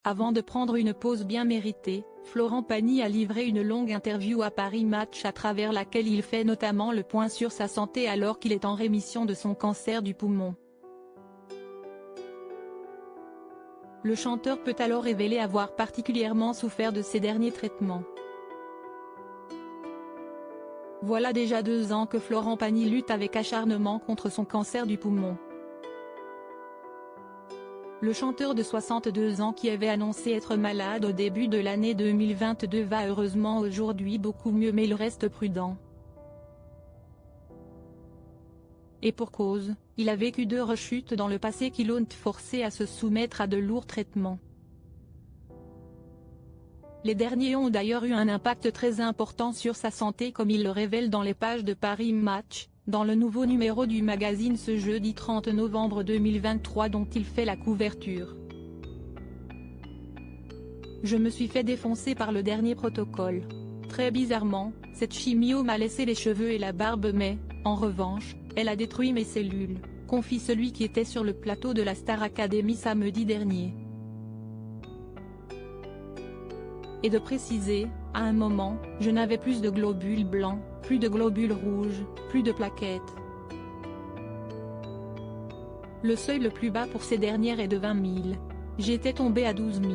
Avant de prendre une pause bien méritée, Florent Pagny a livré une longue interview à Paris Match à travers laquelle il fait notamment le point sur sa santé alors qu'il est en rémission de son cancer du poumon. Le chanteur peut alors révéler avoir particulièrement souffert de ces derniers traitements. Voilà déjà 2 ans que Florent Pagny lutte avec acharnement contre son cancer du poumon. Le chanteur de 62 ans qui avait annoncé être malade au début de l'année 2022 va heureusement aujourd'hui beaucoup mieux mais il reste prudent. Et pour cause, il a vécu 2 rechutes dans le passé qui l'ont forcé à se soumettre à de lourds traitements. Les derniers ont d'ailleurs eu un impact très important sur sa santé comme il le révèle dans les pages de Paris Match, dans le nouveau numéro du magazine ce jeudi 30 novembre 2023 dont il fait la couverture. Je me suis fait défoncer par le dernier protocole. Très bizarrement, cette chimio m'a laissé les cheveux et la barbe mais, en revanche, elle a détruit mes cellules, confie celui qui était sur le plateau de la Star Academy samedi dernier. Et de préciser, à un moment, je n'avais plus de globules blancs, plus de globules rouges, plus de plaquettes. Le seuil le plus bas pour ces dernières est de 20 000. J'étais tombé à 12 000.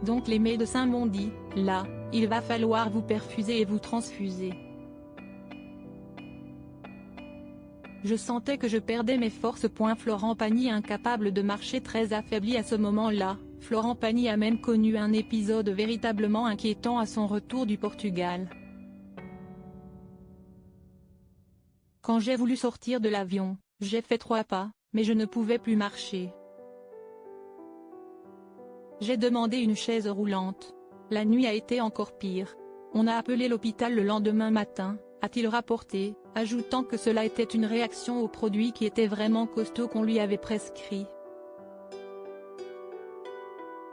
Donc les médecins m'ont dit, là, il va falloir vous perfuser et vous transfuser. Je sentais que je perdais mes forces. Florent Pagny incapable de marcher très affaibli à ce moment-là. Florent Pagny a même connu un épisode véritablement inquiétant à son retour du Portugal. Quand j'ai voulu sortir de l'avion, j'ai fait 3 pas, mais je ne pouvais plus marcher. J'ai demandé une chaise roulante. La nuit a été encore pire. On a appelé l'hôpital le lendemain matin, a-t-il rapporté, ajoutant que cela était une réaction aux produits qui étaient vraiment costauds qu'on lui avait prescrits.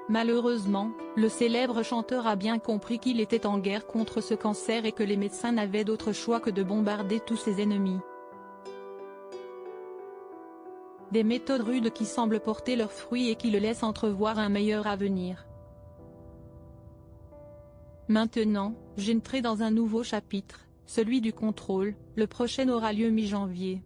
Malheureusement, le célèbre chanteur a bien compris qu'il était en guerre contre ce cancer et que les médecins n'avaient d'autre choix que de bombarder tous ses ennemis. Des méthodes rudes qui semblent porter leurs fruits et qui le laissent entrevoir un meilleur avenir. Maintenant, j'entrerai dans un nouveau chapitre, celui du contrôle. Le prochain aura lieu mi-janvier.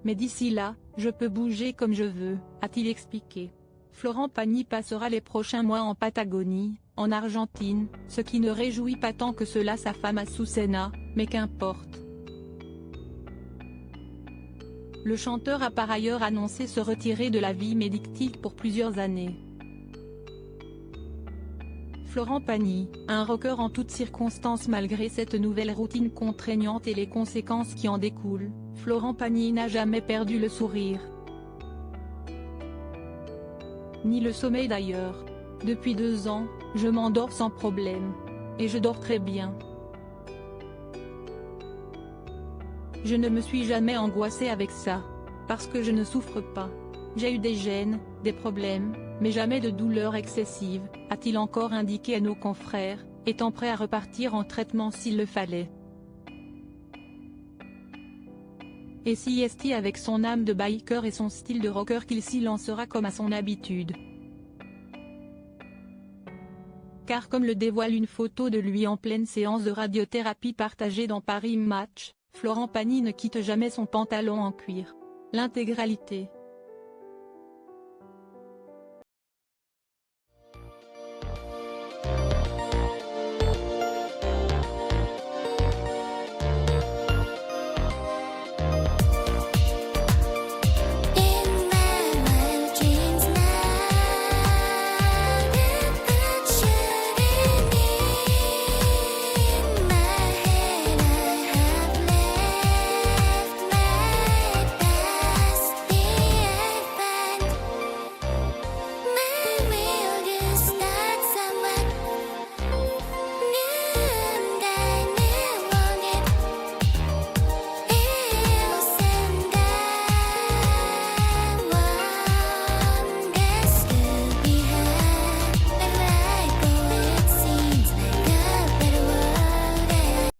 Mais d'ici là, je peux bouger comme je veux, a-t-il expliqué. Florent Pagny passera les prochains mois en Patagonie, en Argentine, ce qui ne réjouit pas tant que cela sa femme Azucena, mais qu'importe. Le chanteur a par ailleurs annoncé se retirer de la vie médiatique pour plusieurs années. Florent Pagny, un rocker en toutes circonstances malgré cette nouvelle routine contraignante et les conséquences qui en découlent, Florent Pagny n'a jamais perdu le sourire. Ni le sommeil d'ailleurs. Depuis 2 ans, je m'endors sans problème. Et je dors très bien. Je ne me suis jamais angoissé avec ça. Parce que je ne souffre pas. J'ai eu des gênes, des problèmes, mais jamais de douleurs excessives, a-t-il encore indiqué à nos confrères, étant prêt à repartir en traitement s'il le fallait. Et si est avec son âme de biker et son style de rocker qu'il s'y lancera comme à son habitude. Car comme le dévoile une photo de lui en pleine séance de radiothérapie partagée dans Paris Match, Florent Pagny ne quitte jamais son pantalon en cuir. L'intégralité.